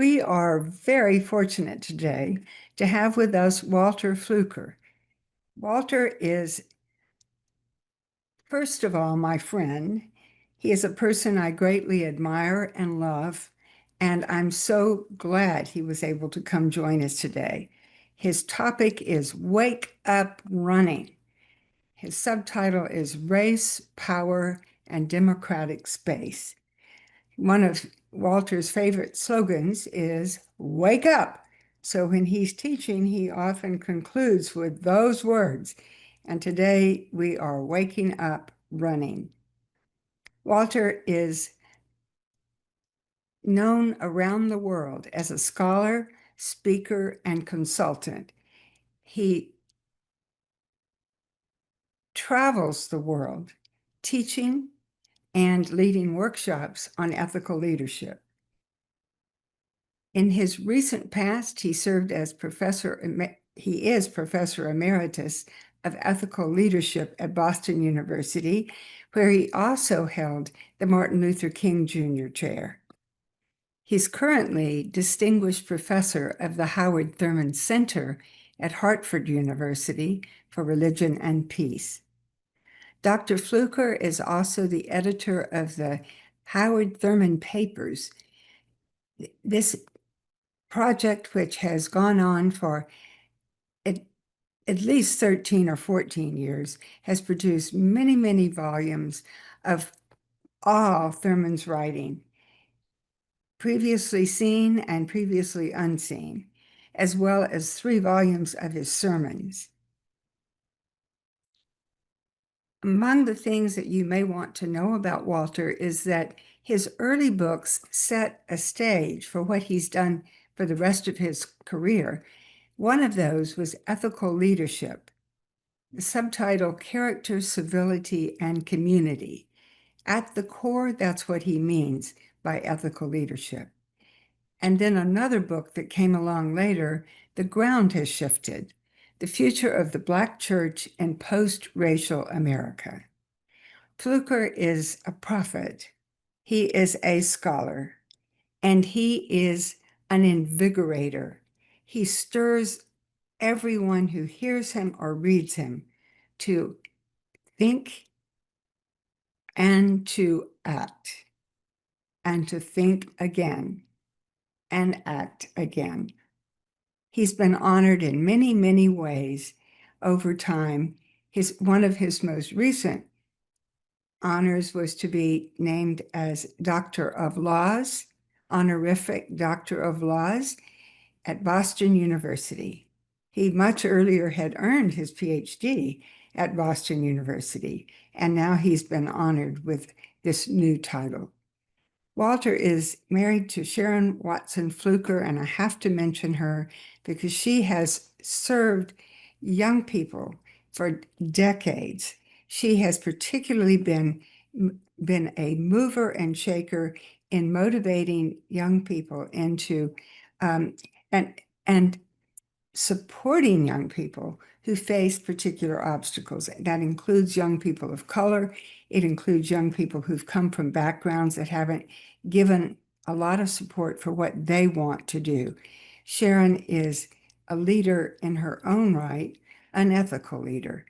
We are very fortunate today to have with us Walter Fluker. Walter is, first of all, my friend. He is a person I greatly admire and love, and I'm so glad he was able to come join us today. His topic is Wake Up Running. His subtitle is Race, Power, and Democratic Space. One of Walter's favorite slogans is wake up. So when he's teaching, he often concludes with those words. And today we are waking up running. Walter is known around the world as a scholar, speaker, and consultant. He travels the world teaching and leading workshops on ethical leadership. In his recent past, he served as he is Professor Emeritus of Ethical Leadership at Boston University, where he also held the Martin Luther King Jr. Chair. He's currently Distinguished Professor of the Howard Thurman Center at Hartford University for Religion and Peace. Dr. Fluker is also the editor of the Howard Thurman Papers. This project, which has gone on for at least 13 or 14 years, has produced many, many volumes of all Thurman's writing, previously seen and previously unseen, as well as 3 volumes of his sermons. Among the things that you may want to know about Walter is that his early books set a stage for what he's done for the rest of his career. One of those was Ethical Leadership, the subtitle Character, Civility, and Community. At the core, that's what he means by ethical leadership. And then another book that came along later, The Ground Has Shifted, The Future of the Black Church in Post-Racial America. Fluker is a prophet. He is a scholar, and he is an invigorator. He stirs everyone who hears him or reads him to think and to act, and to think again and act again. He's been honored in many, many ways over time. One of his most recent honors was to be named as Doctor of Laws, honorific Doctor of Laws at Boston University. He much earlier had earned his PhD at Boston University, and now he's been honored with this new title. Walter is married to Sharon Watson Fluker, and I have to mention her because she has served young people for decades. She has particularly been a mover and shaker in motivating young people into and supporting young people who face particular obstacles. That includes young people of color. It includes young people who've come from backgrounds that haven't given a lot of support for what they want to do. Sharon is a leader in her own right, an ethical leader.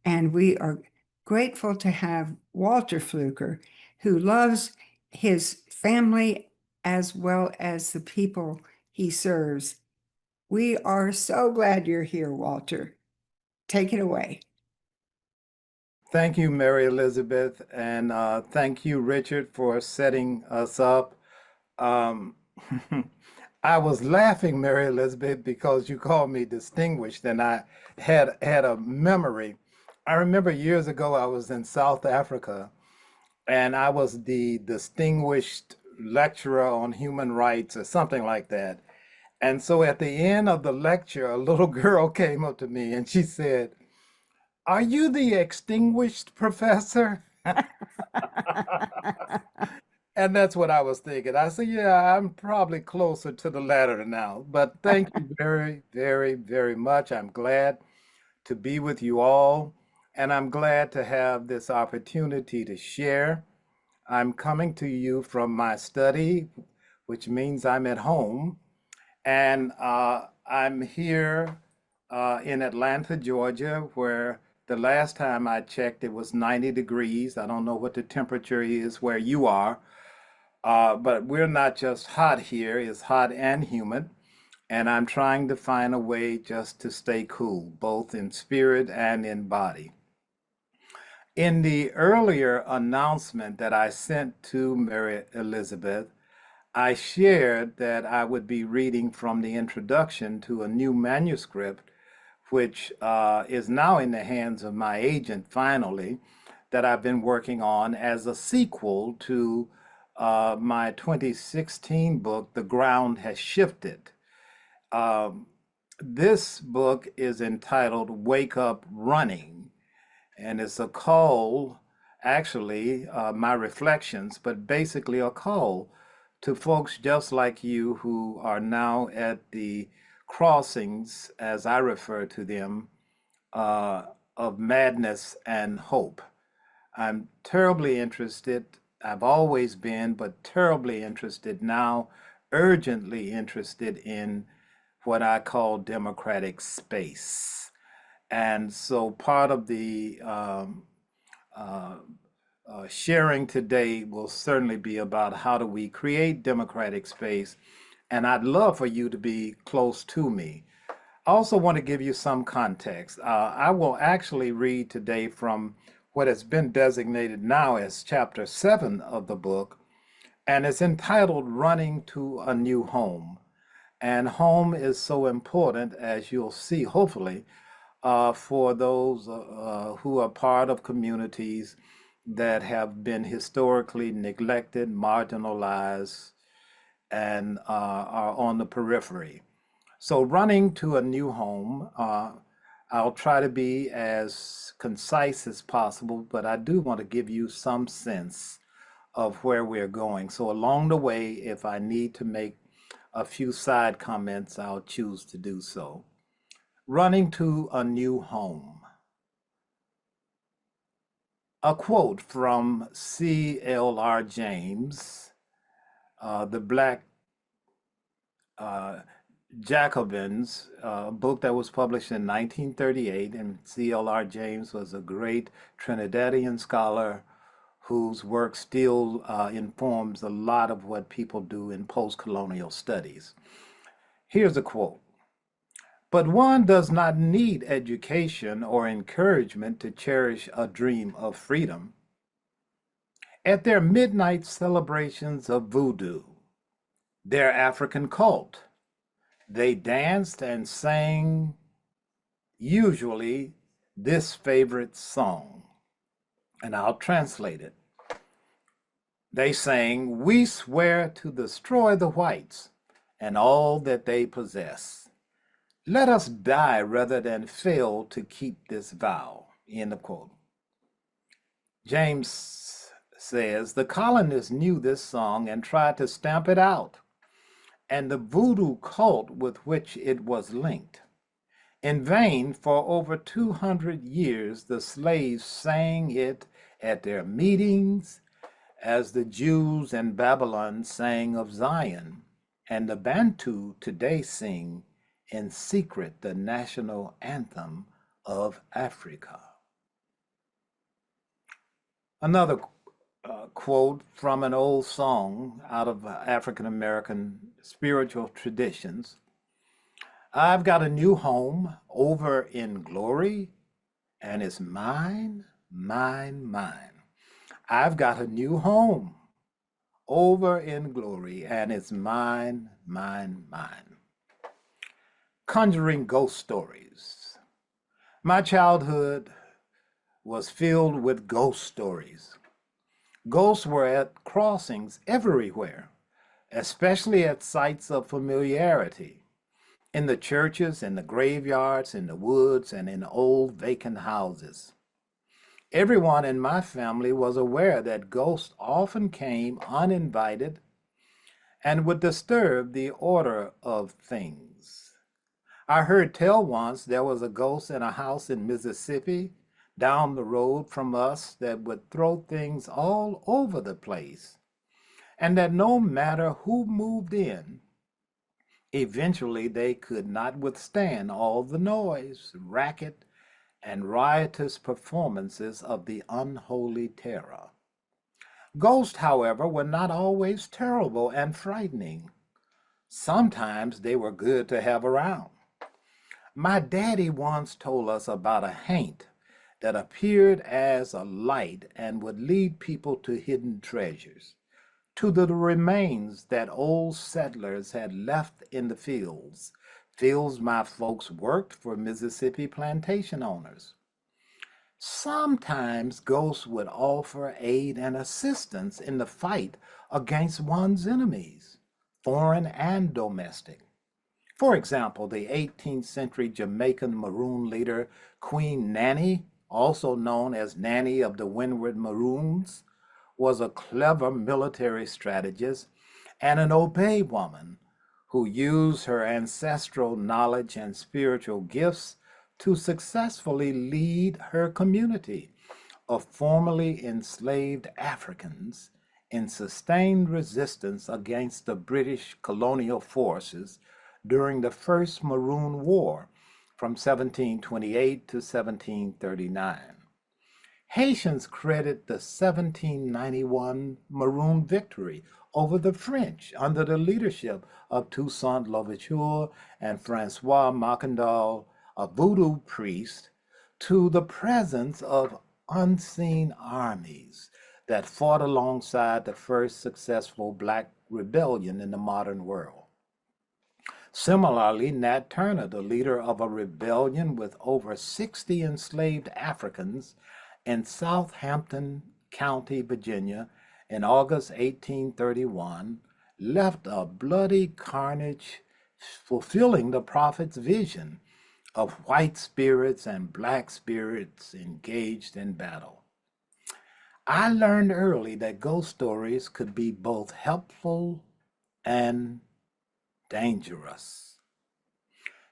And we are grateful to have Walter Fluker, who loves his family as well as the people he serves. We are so glad you're here, Walter. Take it away. Thank you, Mary Elizabeth, and thank you, Richard, for setting us up. Um, I was laughing, Mary Elizabeth, because you called me distinguished, and I had a memory. I remember years ago I was in South Africa, and I was the distinguished lecturer on human rights or something like that. And so at the end of the lecture, a little girl came up to me and she said, "Are you the extinguished professor?" And that's what I was thinking. I said, yeah, I'm probably closer to the latter now. But thank you very, very, very much. I'm glad to be with you all, and I'm glad to have this opportunity to share. I'm coming to you from my study which means I'm at home. And I'm here in Atlanta, Georgia, where the last time I checked, it was 90 degrees. I don't know what the temperature is where you are, but we're not just hot here, it's hot and humid. And I'm trying to find a way just to stay cool, both in spirit and in body. In the earlier announcement that I sent to Mary Elizabeth, I shared that I would be reading from the introduction to a new manuscript, which is now in the hands of my agent finally, that I've been working on as a sequel to my 2016 book, The Ground Has Shifted. Um, this book is entitled Wake Up Running, and it's a call, actually, my reflections, but basically a call to folks just like you who are now at the crossings, as I refer to them, uh, of madness and hope. I'm terribly interested, I've always been, but terribly interested now, urgently interested in what I call democratic space. And so part of the uh, sharing today will certainly be about how do we create democratic space. And I'd love for you to be close to me. I also want to give you some context. I will actually read today from what has been designated now as chapter 7 of the book, and it's entitled Running to a New Home. And home is so important, as you'll see, hopefully, for those who are part of communities that have been historically neglected, marginalized, and are on the periphery. So, running to a new home, I'll try to be as concise as possible, but I do want to give you some sense of where we're going. So, along the way, if I need to make a few side comments, I'll choose to do so. Running to a new home. A quote from C.L.R. James, the Black uh, Jacobins, a book that was published in 1938, and C.L.R. James was a great Trinidadian scholar whose work still informs a lot of what people do in post-colonial studies. Here's a quote. But one does not need education or encouragement to cherish a dream of freedom. At their midnight celebrations of voodoo, their African cult, they danced and sang usually this favorite song, and I'll translate it. They sang, "We swear to destroy the whites and all that they possess. Let us die rather than fail to keep this vow." End of quote. James says the colonists knew this song and tried to stamp it out, and the voodoo cult with which it was linked. In vain, for over 200 years, the slaves sang it at their meetings, as the Jews in Babylon sang of Zion, and the Bantu today sing in secret the national anthem of Africa. Another quote from an old song out of African American spiritual traditions. I've got a new home over in glory, and it's mine, mine, mine. I've got a new home over in glory, and it's mine, mine, mine. Conjuring ghost stories. My childhood was filled with ghost stories. Ghosts were at crossings everywhere, especially at sites of familiarity, in the churches, in the graveyards, in the woods, and in old vacant houses. Everyone in my family was aware that ghosts often came uninvited and would disturb the order of things. I heard tell once there was a ghost in a house in Mississippi down the road from us that would throw things all over the place. and that no matter who moved in, eventually they could not withstand all the noise, racket, and riotous performances of the unholy terror. Ghosts, however, were not always terrible and frightening. Sometimes they were good to have around. My daddy once told us about a haint that appeared as a light and would lead people to hidden treasures, to the remains that old settlers had left in the fields, fields my folks worked for Mississippi plantation owners. Sometimes ghosts would offer aid and assistance in the fight against one's enemies, foreign and domestic. For example, the 18th century Jamaican Maroon leader Queen Nanny, also known as Nanny of the Windward Maroons, was a clever military strategist and an obey woman who used her ancestral knowledge and spiritual gifts to successfully lead her community of formerly enslaved Africans in sustained resistance against the British colonial forces during the First Maroon War from 1728 to 1739. Haitians credit the 1791 Maroon victory over the French under the leadership of Toussaint Louverture and Francois Macandal, a voodoo priest, to the presence of unseen armies that fought alongside the first successful black rebellion in the modern world. Similarly, Nat Turner, the leader of a rebellion with over 60 enslaved Africans in Southampton County, Virginia, in August 1831, left a bloody carnage fulfilling the prophet's vision of white spirits and black spirits engaged in battle. I learned early that ghost stories could be both helpful and dangerous.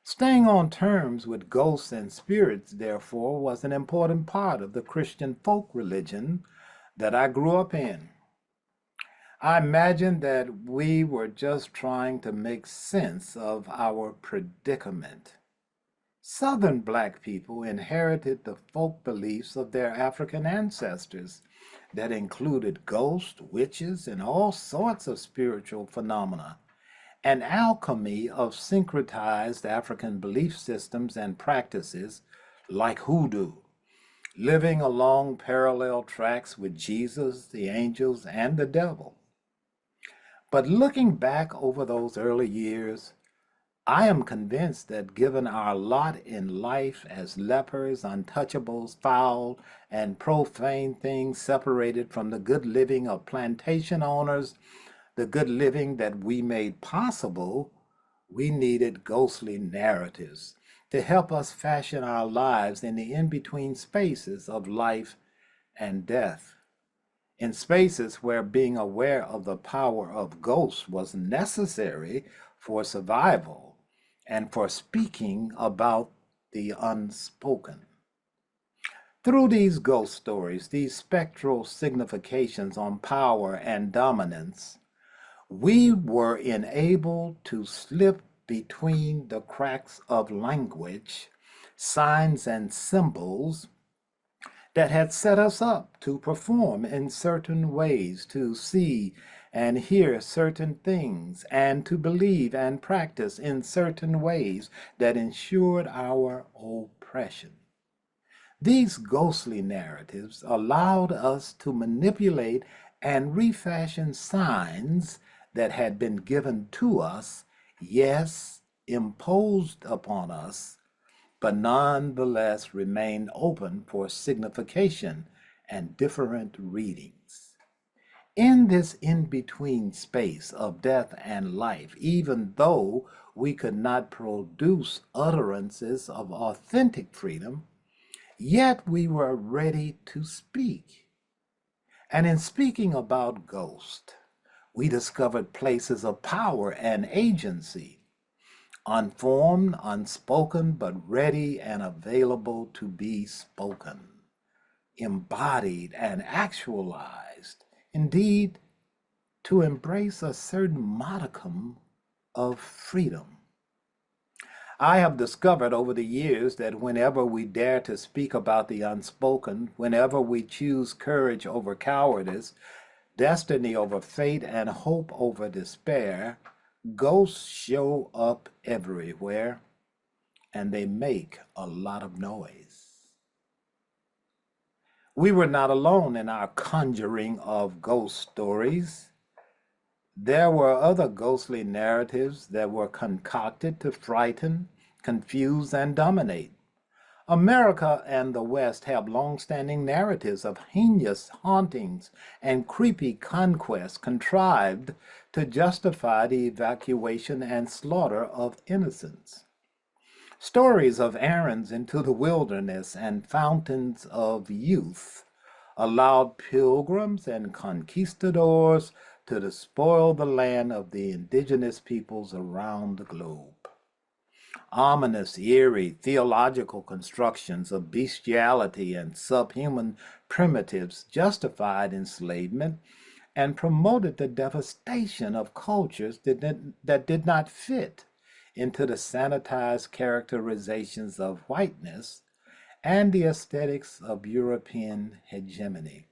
Staying on terms with ghosts and spirits, therefore, was an important part of the Christian folk religion that I grew up in. I imagined that we were just trying to make sense of our predicament. Southern black people inherited the folk beliefs of their African ancestors that included ghosts, witches, and all sorts of spiritual phenomena, an alchemy of syncretized African belief systems and practices like hoodoo, living along parallel tracks with Jesus, the angels, and the devil. But looking back over those early years, I am convinced that given our lot in life as lepers, untouchables, foul, and profane things separated from the good living of plantation owners, the good living that we made possible, we needed ghostly narratives to help us fashion our lives in the in-between spaces of life and death. In spaces where being aware of the power of ghosts was necessary for survival and for speaking about the unspoken. Through these ghost stories, these spectral significations on power and dominance, we were enabled to slip between the cracks of language, signs, and symbols that had set us up to perform in certain ways, to see and hear certain things, and to believe and practice in certain ways that ensured our oppression. These ghostly narratives allowed us to manipulate and refashion signs that had been given to us, yes, imposed upon us, but nonetheless remained open for signification and different readings. In this in-between space of death and life, even though we could not produce utterances of authentic freedom, yet we were ready to speak. And in speaking about ghosts, we discovered places of power and agency, unformed, unspoken, but ready and available to be spoken, embodied and actualized, indeed, to embrace a certain modicum of freedom. I have discovered over the years that whenever we dare to speak about the unspoken, whenever we choose courage over cowardice, destiny over fate, and hope over despair, ghosts show up everywhere, and they make a lot of noise. We were not alone in our conjuring of ghost stories. There were other ghostly narratives that were concocted to frighten, confuse, and dominate. America and the West have long-standing narratives of heinous hauntings and creepy conquests contrived to justify the evacuation and slaughter of innocents. Stories of errands into the wilderness and fountains of youth allowed pilgrims and conquistadors to despoil the land of the indigenous peoples around the globe. Ominous, eerie theological constructions of bestiality and subhuman primitives justified enslavement and promoted the devastation of cultures that did not fit into the sanitized characterizations of whiteness and the aesthetics of European hegemony.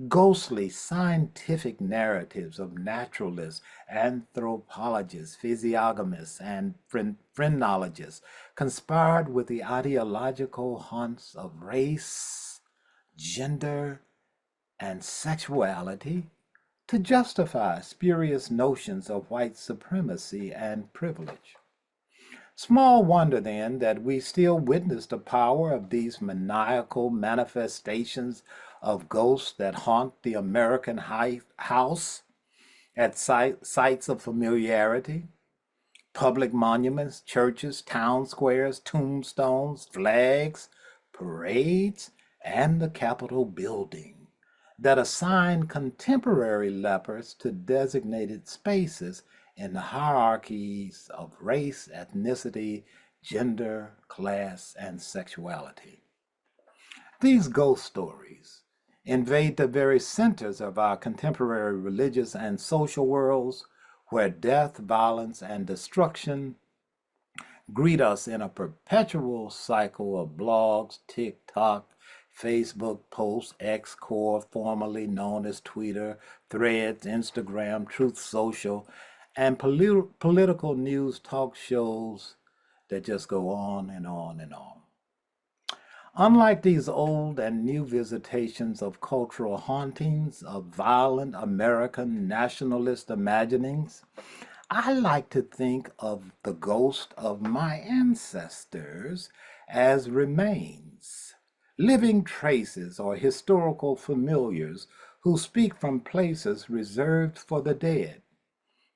Ghostly scientific narratives of naturalists, anthropologists, physiognomists, and phrenologists conspired with the ideological haunts of race, gender, and sexuality to justify spurious notions of white supremacy and privilege. Small wonder then that we still witness the power of these maniacal manifestations of ghosts that haunt the American house at sites of familiarity, public monuments, churches, town squares, tombstones, flags, parades, and the Capitol building, that assign contemporary lepers to designated spaces in the hierarchies of race, ethnicity, gender, class, and sexuality. These ghost stories invade the very centers of our contemporary religious and social worlds, where death, violence, and destruction greet us in a perpetual cycle of blogs, TikTok, Facebook posts, X Core, formerly known as Twitter, Threads, Instagram, Truth Social, and political news talk shows that just go on and on and on. Unlike these old and new visitations of cultural hauntings, of violent American nationalist imaginings, I like to think of the ghost of my ancestors as remains, living traces or historical familiars who speak from places reserved for the dead.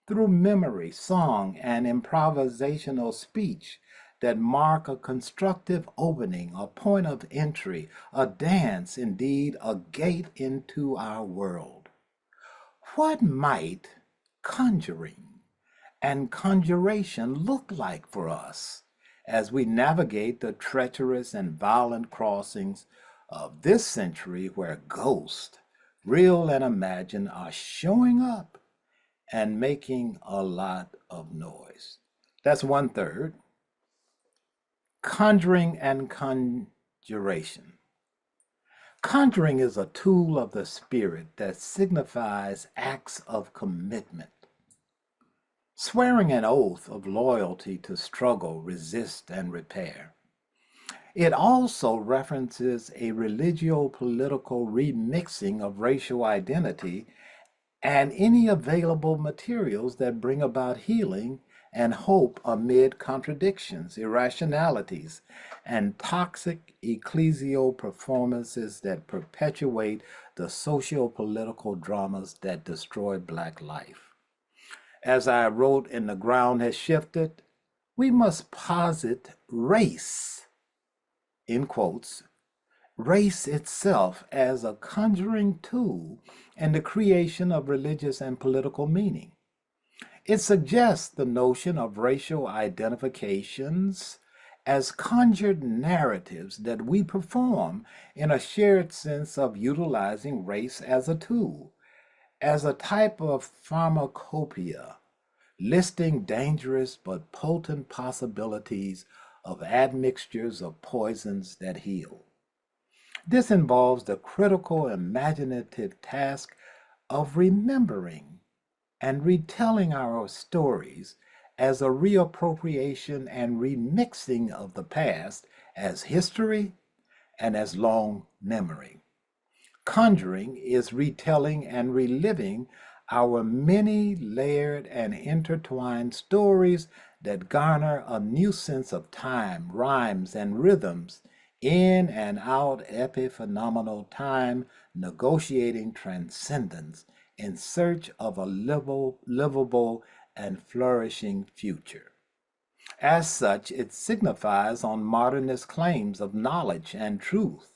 Through memory, song, and improvisational speech that mark a constructive opening, a point of entry, a dance, indeed, a gate into our world. What might conjuring and conjuration look like for us as we navigate the treacherous and violent crossings of this century where ghosts, real and imagined, are showing up and making a lot of noise? That's one third. Conjuring and conjuration. Conjuring is a tool of the spirit that signifies acts of commitment. Swearing an oath of loyalty to struggle, resist, and repair. It also references a religio-political remixing of racial identity and any available materials that bring about healing and hope amid contradictions, irrationalities, and toxic ecclesial performances that perpetuate the socio-political dramas that destroy Black life. As I wrote in The Ground Has Shifted, we must posit race, in quotes, race itself as a conjuring tool in the creation of religious and political meaning. It suggests the notion of racial identifications as conjured narratives that we perform in a shared sense of utilizing race as a tool, as a type of pharmacopoeia, listing dangerous but potent possibilities of admixtures of poisons that heal. This involves the critical imaginative task of remembering and retelling our stories as a reappropriation and remixing of the past as history and as long memory. Conjuring is retelling and reliving our many layered and intertwined stories that garner a new sense of time, rhymes, and rhythms in and out epiphenomenal time, negotiating transcendence in search of a livable and flourishing future. As such, it signifies on modernist claims of knowledge and truth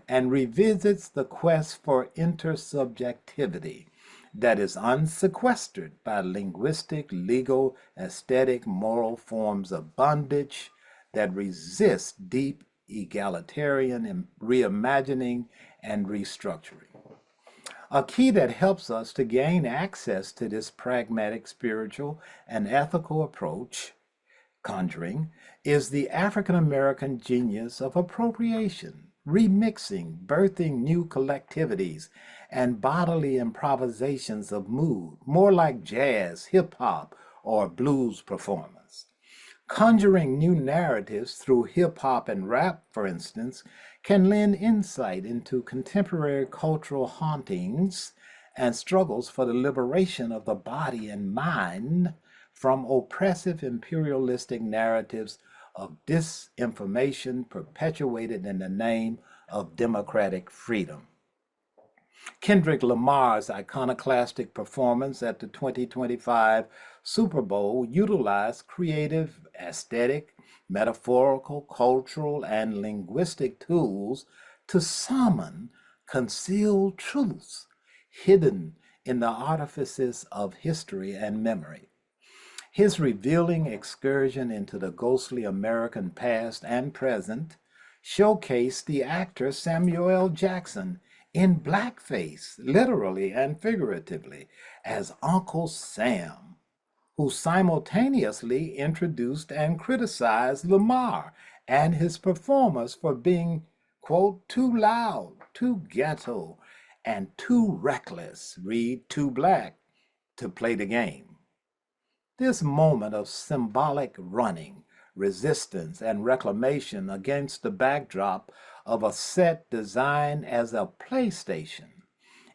and revisits the quest for intersubjectivity that is unsequestered by linguistic, legal, aesthetic, moral forms of bondage that resist deep egalitarian reimagining and restructuring. A key that helps us to gain access to this pragmatic, spiritual, and ethical approach, conjuring, is the African American genius of appropriation, remixing, birthing new collectivities, and bodily improvisations of mood, more like jazz, hip hop, or blues performance. Conjuring new narratives through hip hop and rap, for instance, can lend insight into contemporary cultural hauntings and struggles for the liberation of the body and mind from oppressive imperialistic narratives of disinformation perpetuated in the name of democratic freedom. Kendrick Lamar's iconoclastic performance at the 2025 Super Bowl utilized creative, aesthetic, metaphorical, cultural, and linguistic tools to summon concealed truths hidden in the artifices of history and memory. His revealing excursion into the ghostly American past and present showcased the actor Samuel L. Jackson in blackface, literally and figuratively, as Uncle Sam, who simultaneously introduced and criticized Lamar and his performers for being, quote, too loud, too ghetto, and too reckless, read too black, to play the game. This moment of symbolic running, resistance, and reclamation against the backdrop of a set designed as a PlayStation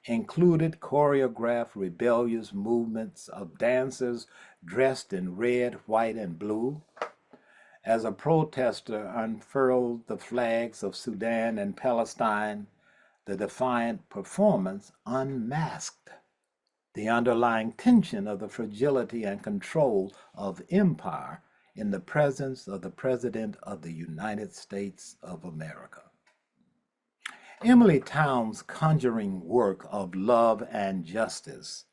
included choreographed rebellious movements of dancers dressed in red, white, and blue. As a protester unfurled the flags of Sudan and Palestine, the defiant performance unmasked the underlying tension of the fragility and control of empire in the presence of the President of the United States of America. Emily Towns' conjuring work of love and justice,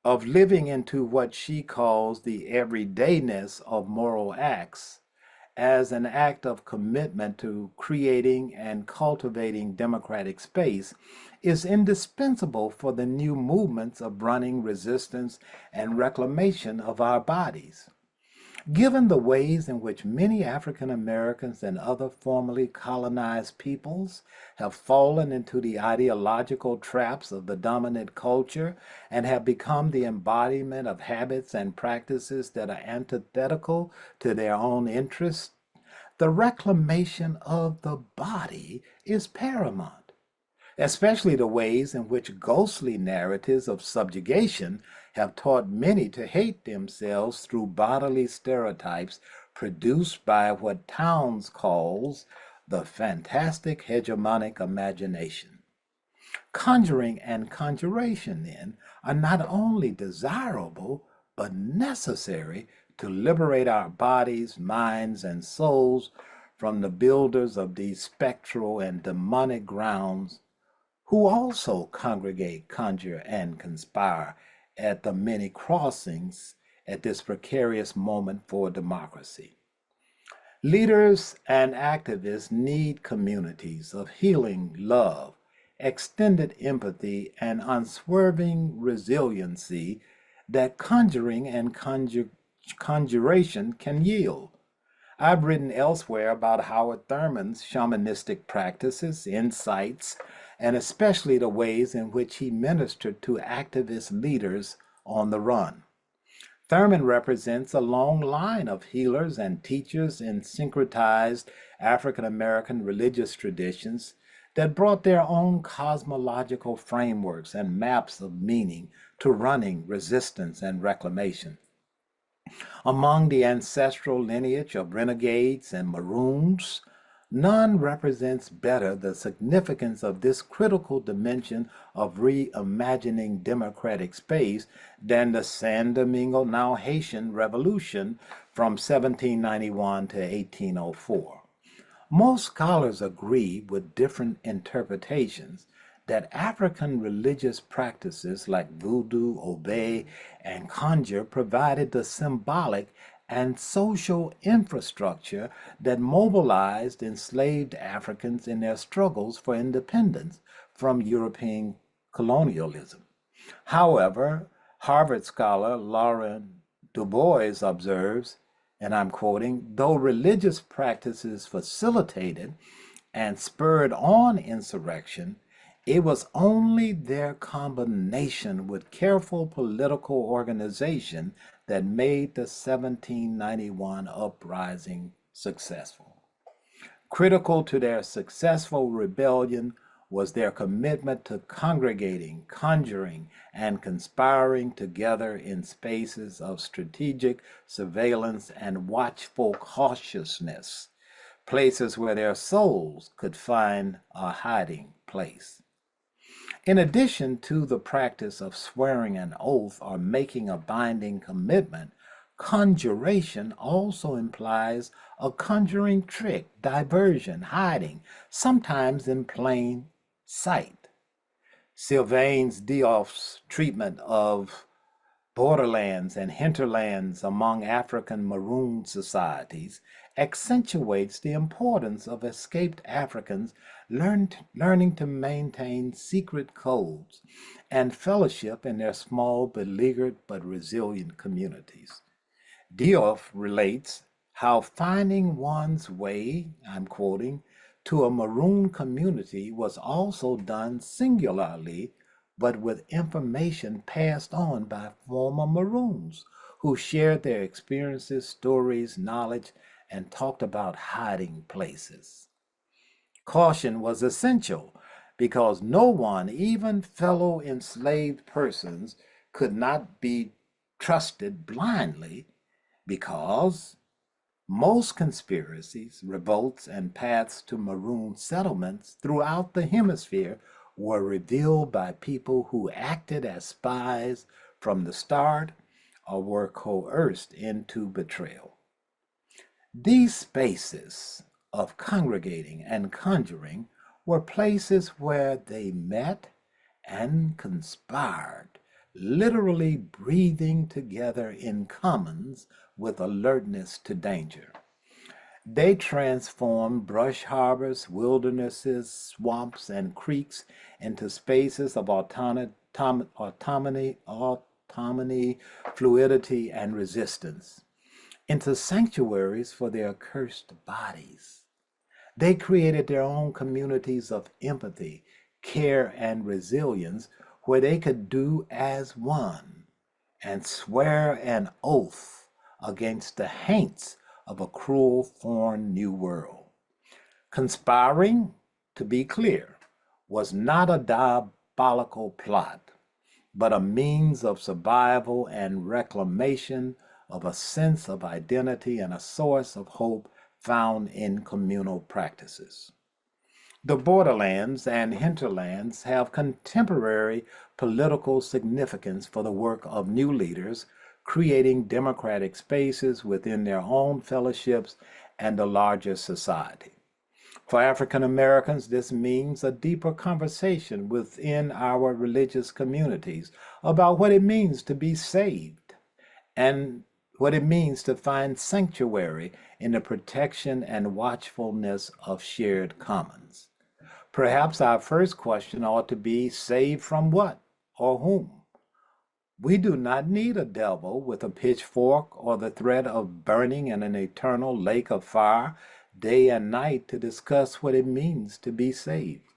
of living into what she calls the everydayness of moral acts as an act of commitment to creating and cultivating democratic space, is indispensable for the new movements of running, resistance, and reclamation of our bodies. Given the ways in which many African Americans and other formerly colonized peoples have fallen into the ideological traps of the dominant culture and have become the embodiment of habits and practices that are antithetical to their own interests, the reclamation of the body is paramount, especially the ways in which ghostly narratives of subjugation have taught many to hate themselves through bodily stereotypes produced by what Towns calls the fantastic hegemonic imagination. Conjuring and conjuration, then, are not only desirable, but necessary to liberate our bodies, minds, and souls from the builders of these spectral and demonic grounds, who also congregate, conjure, and conspire at the many crossings at this precarious moment for democracy. Leaders and activists need communities of healing love extended empathy, and unswerving resiliency that conjuring and conjuration can yield. I've written elsewhere about Howard Thurman's shamanistic practices, insights, and especially the ways in which he ministered to activist leaders on the run. Thurman represents a long line of healers and teachers in syncretized African American religious traditions that brought their own cosmological frameworks and maps of meaning to running, resistance, and reclamation. Among the ancestral lineage of renegades and maroons, none represents better the significance of this critical dimension of reimagining democratic space than the San Domingo, now Haitian, Revolution from 1791 to 1804. Most scholars agree, with different interpretations, that African religious practices like voodoo, obey, and conjure provided the symbolic and social infrastructure that mobilized enslaved Africans in their struggles for independence from European colonialism. However, Harvard scholar Lauren Du Bois observes, and I'm quoting, though religious practices facilitated and spurred on insurrection, it was only their combination with careful political organization that made the 1791 uprising successful. Critical to their successful rebellion was their commitment to congregating, conjuring, and conspiring together in spaces of strategic surveillance and watchful cautiousness, places where their souls could find a hiding place. In addition to the practice of swearing an oath or making a binding commitment, conjuration also implies a conjuring trick, diversion, hiding, sometimes in plain sight. Sylvain Diouf's treatment of borderlands and hinterlands among African maroon societies accentuates the importance of escaped Africans learning to maintain secret codes and fellowship in their small, beleaguered but resilient communities. Diouf relates how finding one's way, I'm quoting, to a maroon community was also done singularly, but with information passed on by former maroons who shared their experiences, stories, knowledge, and talked about hiding places. Caution was essential because no one, even fellow enslaved persons, could not be trusted blindly because most conspiracies, revolts, and paths to maroon settlements throughout the hemisphere were revealed by people who acted as spies from the start or were coerced into betrayal. These spaces of congregating and conjuring were places where they met and conspired, literally breathing together in commons with alertness to danger. They transformed brush harbors, wildernesses, swamps, and creeks into spaces of autonomy, fluidity, and resistance, into sanctuaries for their cursed bodies. They created their own communities of empathy, care, and resilience where they could do as one and swear an oath against the haints of a cruel foreign new world. Conspiring, to be clear, was not a diabolical plot, but a means of survival and reclamation of a sense of identity and a source of hope found in communal practices. The borderlands and hinterlands have contemporary political significance for the work of new leaders creating democratic spaces within their own fellowships and the larger society. For African Americans, this means a deeper conversation within our religious communities about what it means to be saved and what it means to find sanctuary in the protection and watchfulness of shared commons. Perhaps our first question ought to be saved from what or whom? We do not need a devil with a pitchfork or the threat of burning in an eternal lake of fire day and night to discuss what it means to be saved.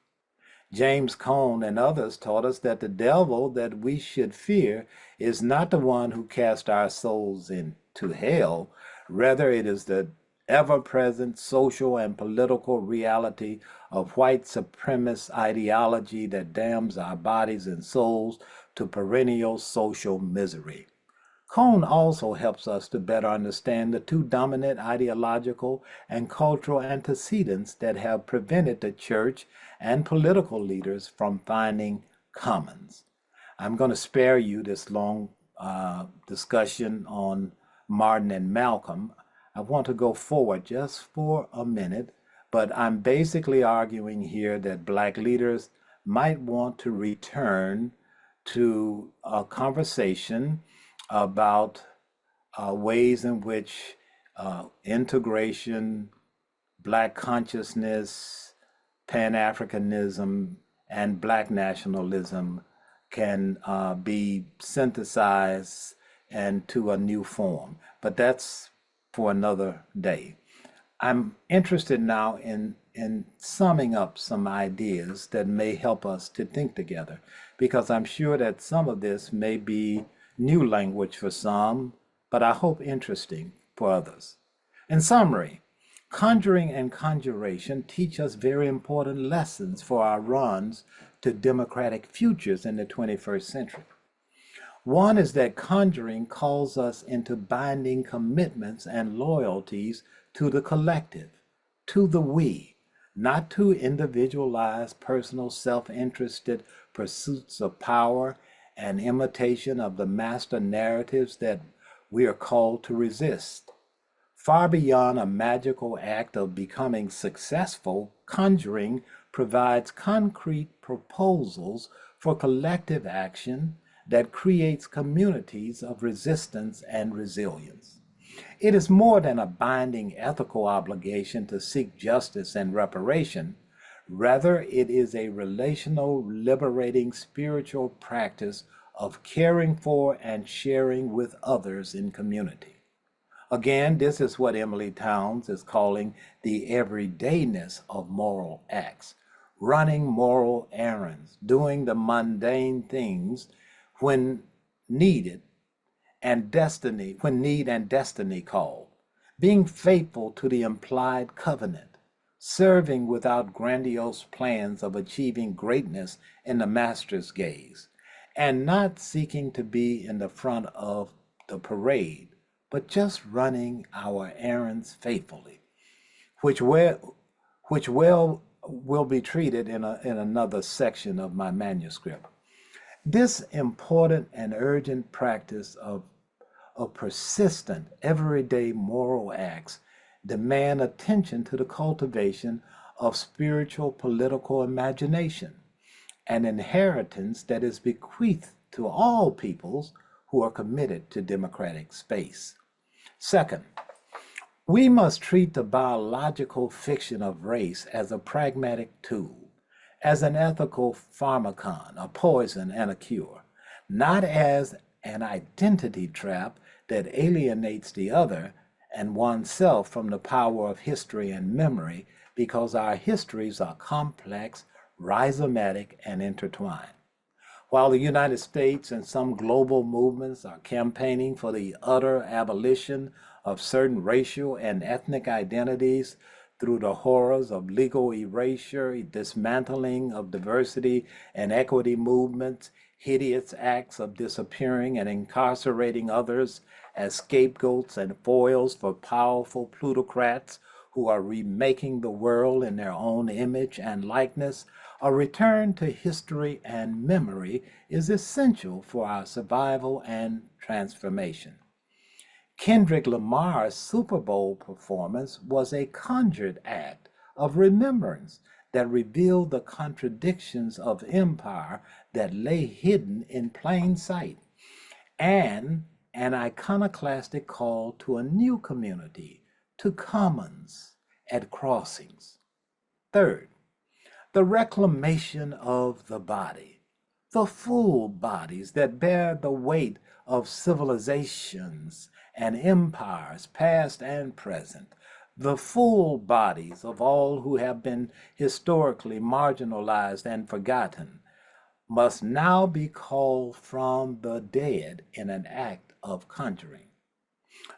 James Cone and others taught us that the devil that we should fear is not the one who cast our souls into hell. Rather, it is the ever-present social and political reality of white supremacist ideology that damns our bodies and souls to perennial social misery. Cone also helps us to better understand the two dominant ideological and cultural antecedents that have prevented the church and political leaders from finding commons. I'm going to spare you this long discussion on Martin and Malcolm. I want to go forward just for a minute, but I'm basically arguing here that Black leaders might want to return to a conversation about ways in which integration, Black consciousness, Pan-Africanism, and Black nationalism can be synthesized into a new form. But that's for another day. I'm interested now in summing up some ideas that may help us to think together, because I'm sure that some of this may be new language for some, but I hope interesting for others. In summary, conjuring and conjuration teach us very important lessons for our runs to democratic futures in the 21st century. One is that conjuring calls us into binding commitments and loyalties to the collective, to the we, not to individualized, personal, self-interested pursuits of power and imitation of the master narratives that we are called to resist. Far beyond a magical act of becoming successful, conjuring provides concrete proposals for collective action that creates communities of resistance and resilience. It is more than a binding ethical obligation to seek justice and reparation. Rather, it is a relational, liberating spiritual practice of caring for and sharing with others in community. Again, this is what Emily Towns is calling the everydayness of moral acts, running moral errands, doing the mundane things when needed and destiny, when need and destiny call, being faithful to the implied covenant, serving without grandiose plans of achieving greatness in the master's gaze, and not seeking to be in the front of the parade, but just running our errands faithfully, which will be treated in another section of my manuscript. This important and urgent practice of persistent, everyday moral acts demand attention to the cultivation of spiritual political imagination, an inheritance that is bequeathed to all peoples who are committed to democratic space. Second, we must treat the biological fiction of race as a pragmatic tool, as an ethical pharmacon, a poison and a cure, not as an identity trap that alienates the other and oneself from the power of history and memory, because our histories are complex, rhizomatic, and intertwined. While the United States and some global movements are campaigning for the utter abolition of certain racial and ethnic identities through the horrors of legal erasure, dismantling of diversity and equity movements, hideous acts of disappearing and incarcerating others as scapegoats and foils for powerful plutocrats who are remaking the world in their own image and likeness, a return to history and memory is essential for our survival and transformation. Kendrick Lamar's Super Bowl performance was a conjured act of remembrance that revealed the contradictions of empire that lay hidden in plain sight, and an iconoclastic call to a new community, to commons at crossings. Third, the reclamation of the body, the full bodies that bear the weight of civilizations and empires, past and present, the full bodies of all who have been historically marginalized and forgotten, must now be called from the dead in an act of conjuring.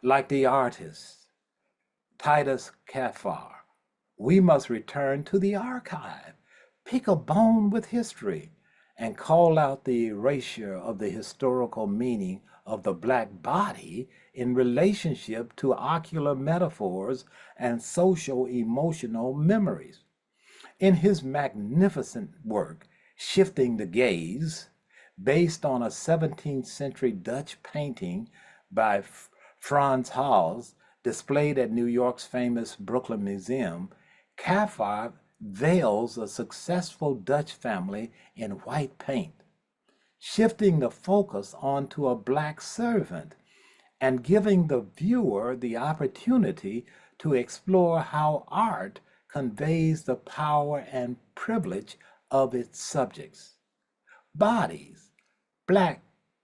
Like the artist Titus Kaphar, we must return to the archive, pick a bone with history, and call out the erasure of the historical meaning of the black body in relationship to ocular metaphors and social emotional memories. In his magnificent work, Shifting the Gaze, based on a 17th century Dutch painting by Frans Hals, displayed at New York's famous Brooklyn Museum, Kaphar veils a successful Dutch family in white paint, shifting the focus onto a black servant and giving the viewer the opportunity to explore how art conveys the power and privilege of its subjects. Bodies, black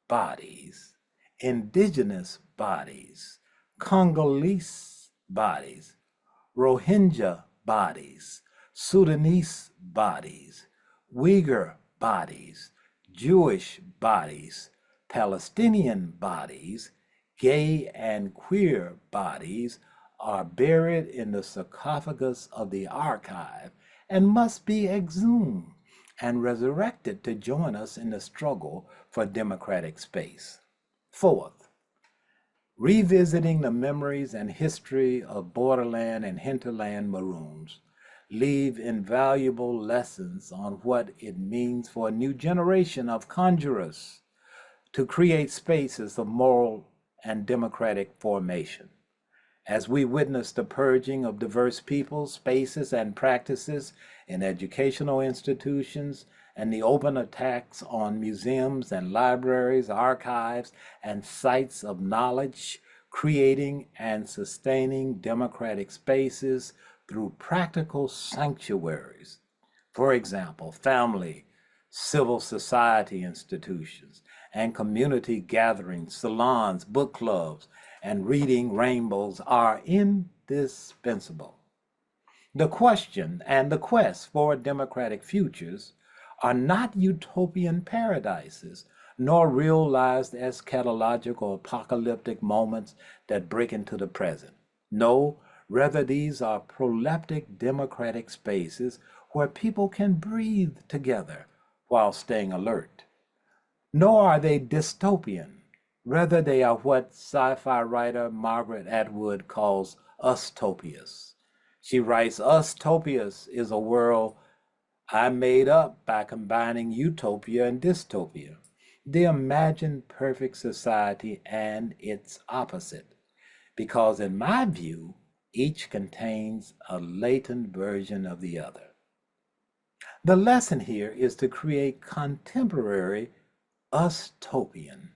bodies, indigenous bodies, Congolese bodies, Rohingya bodies, Sudanese bodies, Uyghur bodies, Jewish bodies, Palestinian bodies, gay and queer bodies are buried in the sarcophagus of the archive and must be exhumed and resurrected to join us in the struggle for democratic space. Fourth, revisiting the memories and history of borderland and hinterland Maroons leave invaluable lessons on what it means for a new generation of conjurers to create spaces of moral and democratic formation. As we witness the purging of diverse peoples, spaces, and practices in educational institutions, and the open attacks on museums and libraries, archives, and sites of knowledge, creating and sustaining democratic spaces through practical sanctuaries. For example, family, civil society institutions, and community gatherings, salons, book clubs, and reading rainbows are indispensable. The question and the quest for democratic futures are not utopian paradises, nor realized eschatological or apocalyptic moments that break into the present. No, rather these are proleptic democratic spaces where people can breathe together while staying alert. Nor are they dystopian. Rather, they are what sci-fi writer Margaret Atwood calls ustopias. She writes, ustopias is a world I made up by combining utopia and dystopia, the imagined perfect society and its opposite, because in my view, each contains a latent version of the other. The lesson here is to create contemporary ustopian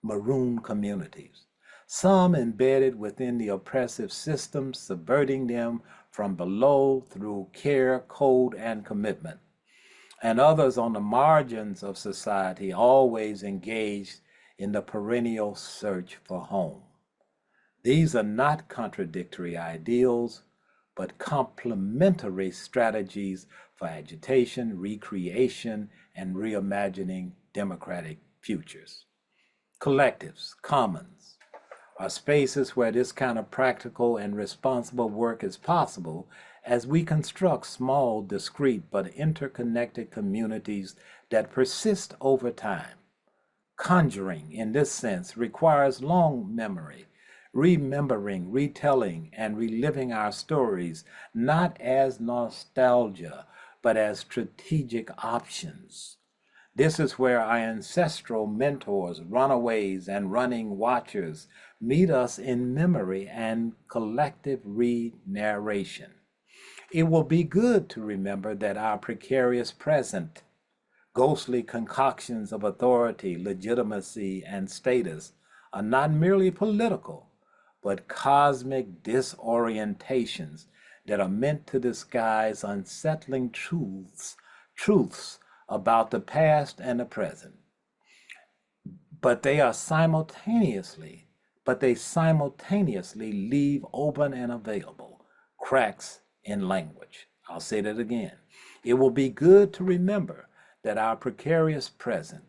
Maroon communities, some embedded within the oppressive systems, subverting them from below through care, code, and commitment, and others on the margins of society, always engaged in the perennial search for home. These are not contradictory ideals, but complementary strategies for agitation, recreation, and reimagining democratic futures. Collectives, commons, are spaces where this kind of practical and responsible work is possible as we construct small, discrete, but interconnected communities that persist over time. Conjuring, in this sense, requires long memory, remembering, retelling, and reliving our stories, not as nostalgia, but as strategic options. This is where our ancestral mentors, runaways, and running watchers meet us in memory and collective re-narration. It will be good to remember that our precarious present, ghostly concoctions of authority, legitimacy, and status are not merely political, but cosmic disorientations that are meant to disguise unsettling truths truths about the past and the present, but they simultaneously leave open and available cracks in language. I'll say that again. It will be good to remember that our precarious present,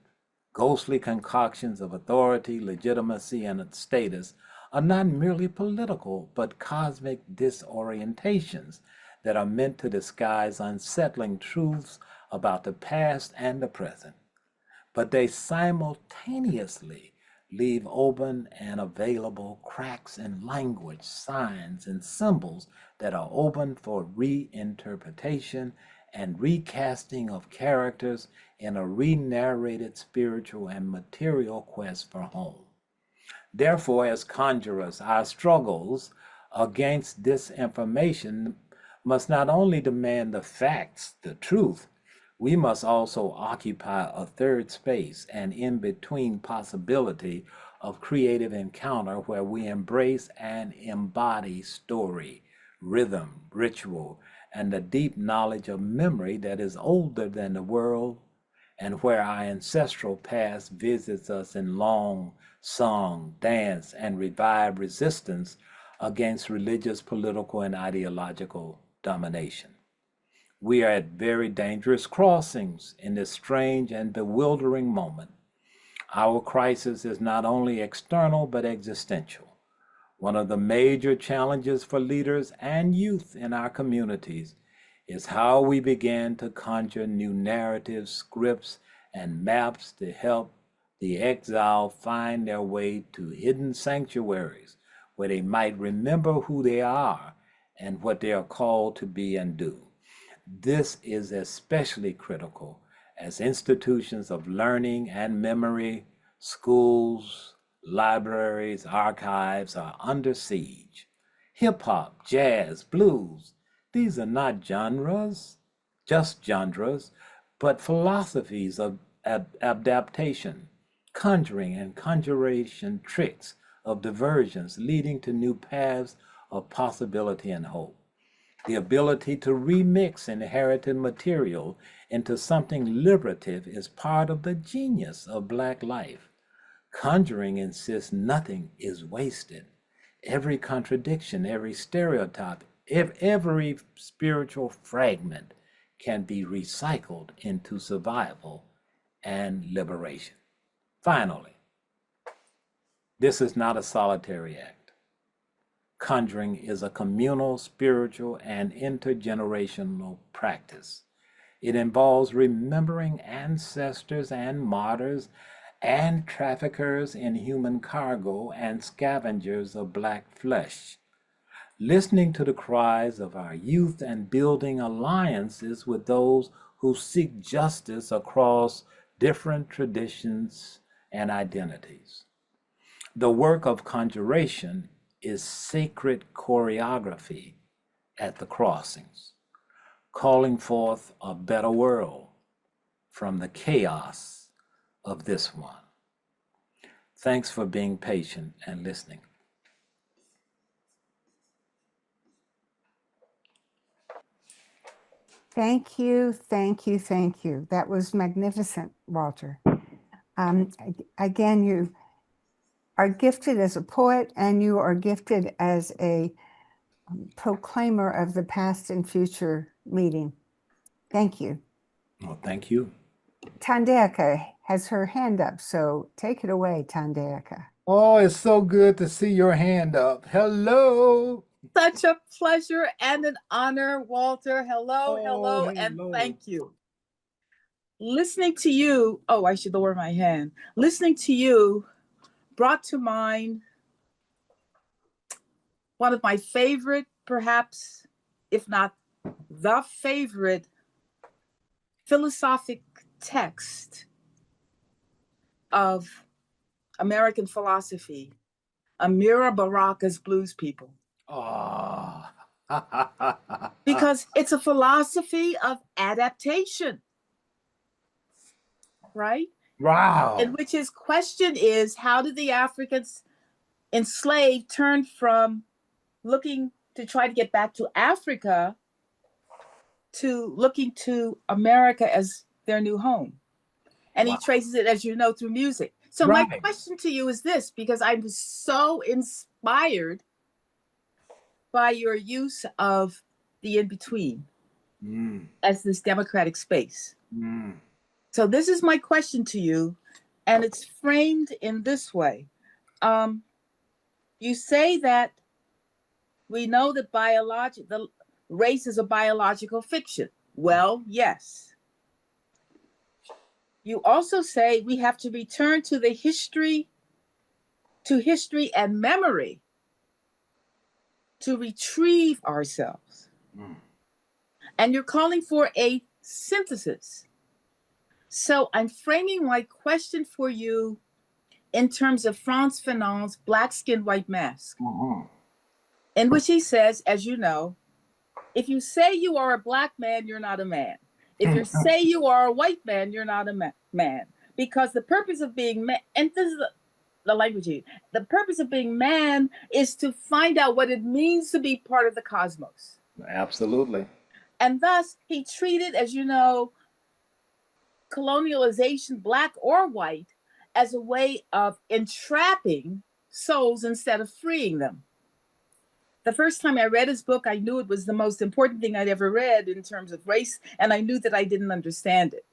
ghostly concoctions of authority, legitimacy, and status are not merely political, but cosmic disorientations that are meant to disguise unsettling truths about the past and the present. But they simultaneously leave open and available cracks in language, signs, and symbols that are open for reinterpretation and recasting of characters in a re-narrated spiritual and material quest for home. Therefore, as conjurers, our struggles against disinformation must not only demand the facts, the truth, we must also occupy a third space, an in-between possibility of creative encounter where we embrace and embody story, rhythm, ritual, and the deep knowledge of memory that is older than the world, and where our ancestral past visits us in long song, dance, and revived resistance against religious, political, and ideological domination. We are at very dangerous crossings in this strange and bewildering moment. Our crisis is not only external, but existential. One of the major challenges for leaders and youth in our communities is how we begin to conjure new narratives, scripts, and maps to help the exile find their way to hidden sanctuaries where they might remember who they are and what they are called to be and do. This is especially critical as institutions of learning and memory, schools, libraries, archives are under siege. Hip hop, jazz, blues, these are not just genres, but philosophies of adaptation, conjuring and conjuration tricks of diversions leading to new paths of possibility and hope. The ability to remix inherited material into something liberative is part of the genius of Black life. Conjuring insists nothing is wasted. Every contradiction, every stereotype, every spiritual fragment can be recycled into survival and liberation. Finally, this is not a solitary act. Conjuring is a communal, spiritual, and intergenerational practice. It involves remembering ancestors and martyrs and traffickers in human cargo and scavengers of Black flesh, listening to the cries of our youth and building alliances with those who seek justice across different traditions and identities. The work of conjuration is sacred choreography at the crossings, calling forth a better world from the chaos of this one. Thanks for being patient and listening. Thank you, thank you, thank you. That was magnificent, Walter. Again, you are gifted as a poet and you are gifted as a proclaimer of the past and future meeting. Thank you. Well, thank you. Tandeka has her hand up, so take it away, Tandeka. Oh, it's so good to see your hand up. Hello. Such a pleasure and an honor, Walter. Hello, and thank you. Listening to you, I should lower my hand. Listening to you brought to mind one of my favorite, perhaps, if not the favorite, philosophic text of American philosophy, Amira Baraka's Blues People. Oh. Because it's a philosophy of adaptation, right? Wow. In which his question is, how did the Africans enslaved turn from looking to try to get back to Africa to looking to America as their new home. And Wow. he traces it, as you know, through music. So Right. my question to you is this, because I'm so inspired by your use of the in-between as this democratic space. So this is my question to you, and it's framed in this way. You say that we know that the race is a biological fiction. Well, yes. You also say we have to return to history and memory to retrieve ourselves. And you're calling for a synthesis. So I'm framing my question for you in terms of Frantz Fanon's Black Skin, White Mask, in which he says, as you know, if you say you are a Black man, you're not a man. If you say you are a white man, you're not a man. Because the purpose of being man, and this is the language here, the purpose of being man is to find out what it means to be part of the cosmos. Absolutely. And thus, he treated, as you know, colonialization, Black or white, as a way of entrapping souls instead of freeing them. The first time I read his book, I knew it was the most important thing I'd ever read in terms of race, and I knew that I didn't understand it.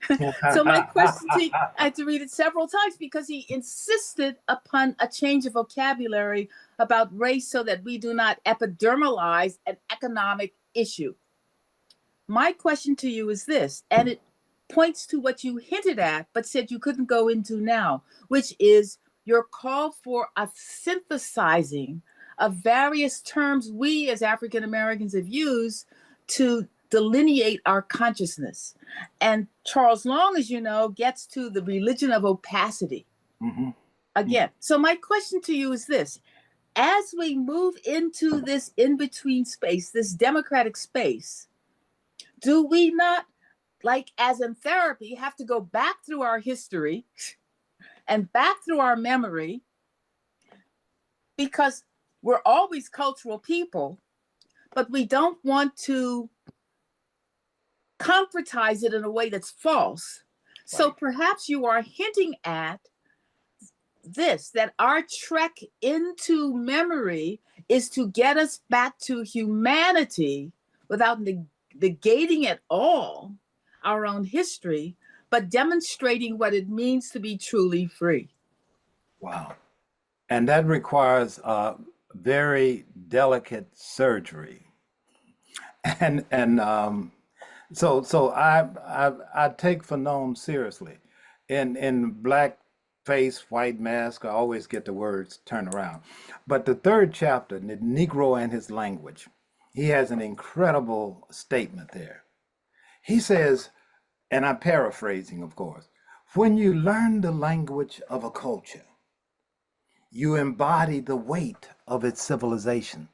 So my question to you, I had to read it several times because he insisted upon a change of vocabulary about race so that we do not epidermalize an economic issue. My question to you is this, and it points to what you hinted at, but said you couldn't go into now, which is your call for a synthesizing of various terms we as African Americans have used to delineate our consciousness. And Charles Long, as you know, gets to the religion of opacity. Again, so my question to you is this. As we move into this in-between space, this democratic space, do we not, like as in therapy, have to go back through our history and back through our memory? Because we're always cultural people, but we don't want to concretize it in a way that's false. Right. So perhaps you are hinting at this, that our trek into memory is to get us back to humanity without negating at all our own history, but demonstrating what it means to be truly free. Wow. And that requires very delicate surgery. So I take Fanon seriously. In Black Face, White Mask, I always get the words turned around. But the third chapter, the Negro and his language, he has an incredible statement there. He says, and I'm paraphrasing, of course, when you learn the language of a culture, you embody the weight of its civilization.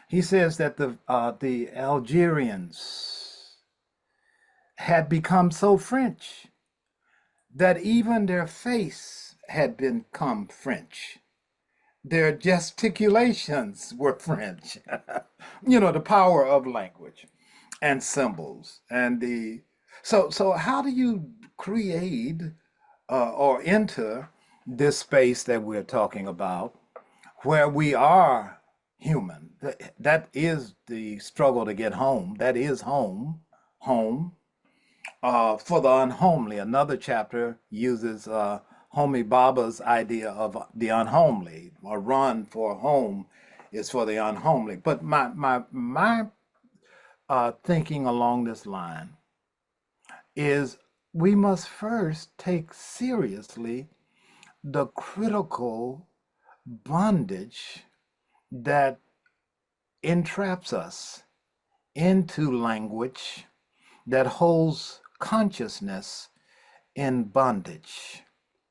He says that the Algerians had become so French that even their face had become French. Their gesticulations were French. You know, the power of language and symbols. And so how do you create or enter this space that we're talking about, where we are human? That is the struggle to get home. That is home. For the unhomely, another chapter uses Homi Bhabha's idea of the unhomely. A run for home is for the unhomely. But my thinking along this line is we must first take seriously the critical bondage that entraps us into language that holds consciousness in bondage.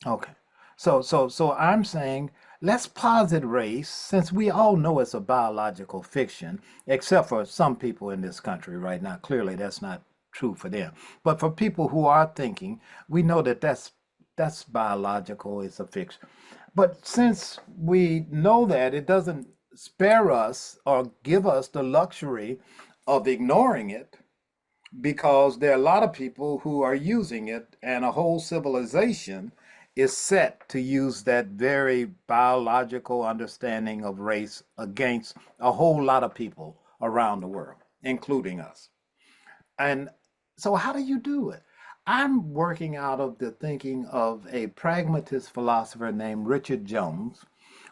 Okay, so I'm saying let's posit race, since we all know it's a biological fiction, except for some people in this country right now. Clearly that's not true for them. But for people who are thinking, we know that that's biological, it's a fiction. But since we know that, it doesn't spare us or give us the luxury of ignoring it because there are a lot of people who are using it, and a whole civilization is set to use that very biological understanding of race against a whole lot of people around the world, including us. And so, how do you do it? I'm working out of the thinking of a pragmatist philosopher named Richard Jones,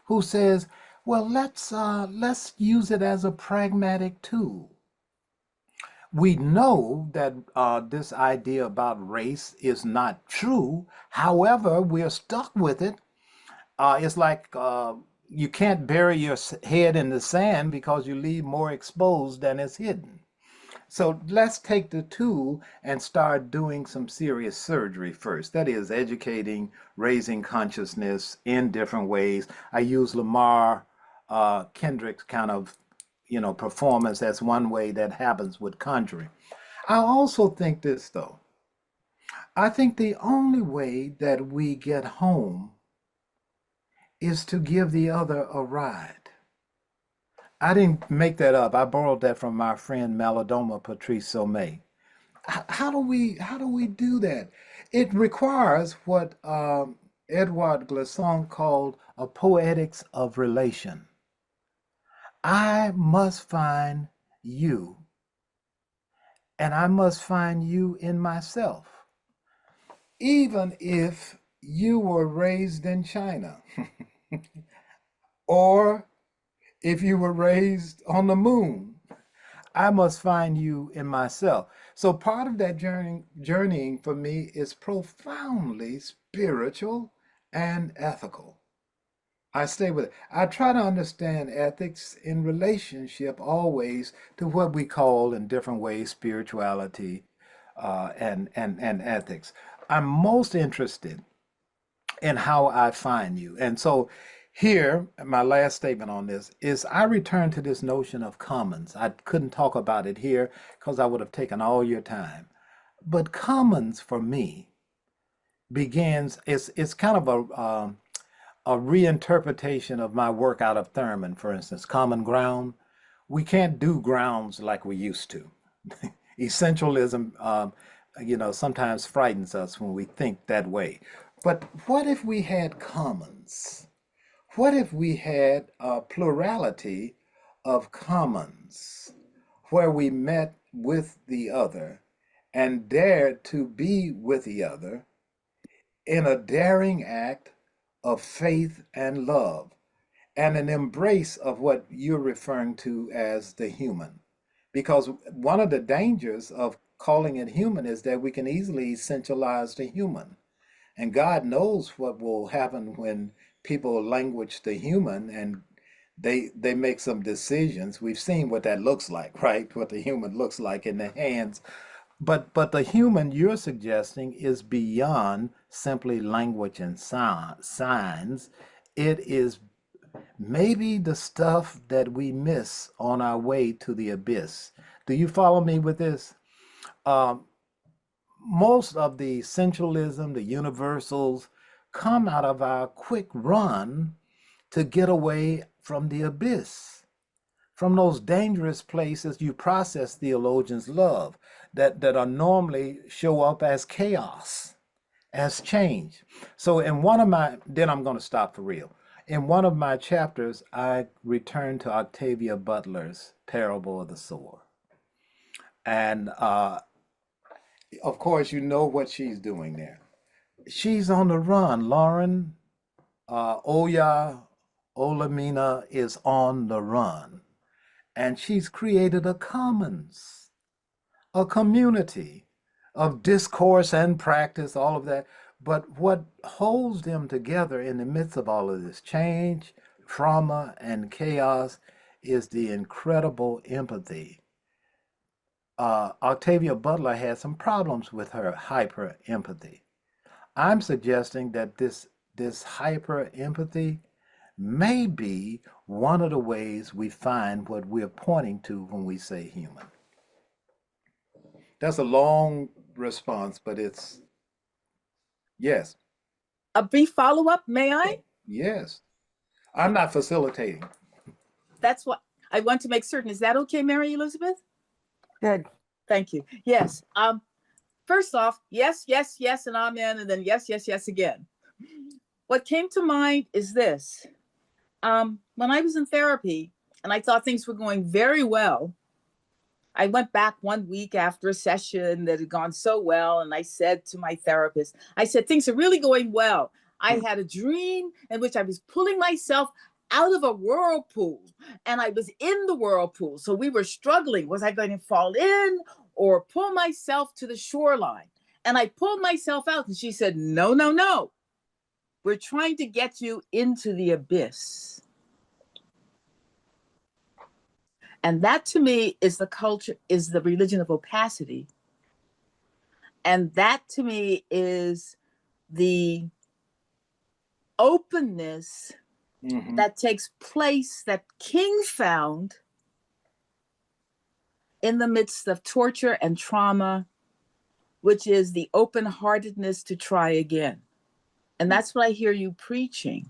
who says, well, let's use it as a pragmatic tool. We know that this idea about race is not true. However, we're stuck with it. It's like you can't bury your head in the sand because you leave more exposed than is hidden. So let's take the tool and start doing some serious surgery first. That is, educating, raising consciousness in different ways. I use Lamar Kendrick's kind of, performance as one way that happens with conjuring. I also think this, though. I think the only way that we get home is to give the other a ride. I didn't make that up. I borrowed that from my friend Malidoma Patrice Sommet. How do we do that? It requires what Edouard Glissant called a poetics of relation. I must find you, and I must find you in myself, even if you were raised in China, or if you were raised on the moon. I must find you in myself. So part of that journeying for me is profoundly spiritual and ethical. I stay with it. I try to understand ethics in relationship always to what we call in different ways spirituality and ethics. I'm most interested in how I find you. And so here, my last statement on this is I return to this notion of commons. I couldn't talk about it here because I would have taken all your time. But commons for me begins, it's kind of a reinterpretation of my work out of Thurman, for instance, common ground. We can't do grounds like we used to. Essentialism, sometimes frightens us when we think that way. But what if we had commons? What if we had a plurality of commons where we met with the other and dared to be with the other in a daring act of faith and love and an embrace of what you're referring to as the human? Because one of the dangers of calling it human is that we can easily essentialize the human. And God knows what will happen when people language the human and they make some decisions. We've seen what that looks like, right? What the human looks like in the hands. But the human you're suggesting is beyond simply language and signs. It is maybe the stuff that we miss on our way to the abyss. Do you follow me with this? Um, Most of the essentialism, the universals, come out of our quick run to get away from the abyss, from those dangerous places you process theologians love that are normally show up as chaos, as change. So in one of my, then I'm going to stop for real. In one of my chapters, I return to Octavia Butler's Parable of the Sower. And of course, you know what she's doing there. She's on the run. Lauren Oya Olamina is on the run. And she's created a commons, a community of discourse and practice, all of that. But what holds them together in the midst of all of this change, trauma, and chaos is the incredible empathy. Octavia Butler had some problems with her hyper empathy. I'm suggesting that this hyper empathy may be one of the ways we find what we're pointing to when we say human. That's a long response, but it's yes, A brief follow-up, may I? yes. I'm not facilitating. That's what I want to make certain. Is that okay, Mary Elizabeth? Good. Thank you. Yes. First off, yes, yes, yes, and amen, and then yes, yes, yes again. What came to mind is this. When I was in therapy and I thought things were going very well, I went back 1 week after a session that had gone so well, and I said to my therapist, I said, things are really going well. I had a dream in which I was pulling myself out of a whirlpool, and I was in the whirlpool. So we were struggling. Was I going to fall in or pull myself to the shoreline? And I pulled myself out, and she said, no, no, no. We're trying to get you into the abyss. And that to me is the culture, is the religion of opacity. And that to me is the openness that takes place that King found in the midst of torture and trauma, which is the open-heartedness to try again. And that's what I hear you preaching.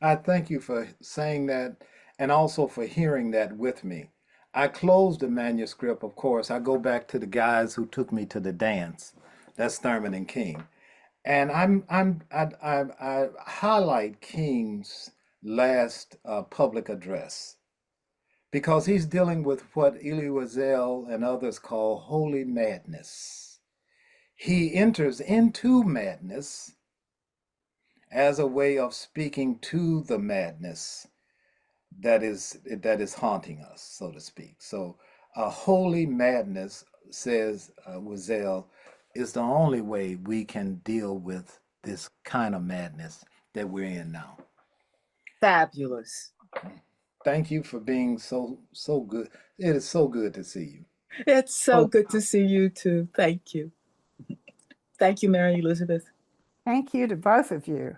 I thank you for saying that and also for hearing that with me. I closed the manuscript, of course. I go back to the guys who took me to the dance. That's Thurman and King. And I highlight King's last public address because he's dealing with what Elie Wiesel and others call holy madness. He enters into madness as a way of speaking to the madness that is haunting us, so to speak. So holy madness, says Wiesel, is the only way we can deal with this kind of madness that we're in now. Fabulous. Thank you for being so good. It is so good to see you. It's so good to see you too. Thank you. Thank you, Mary Elizabeth. Thank you to both of you.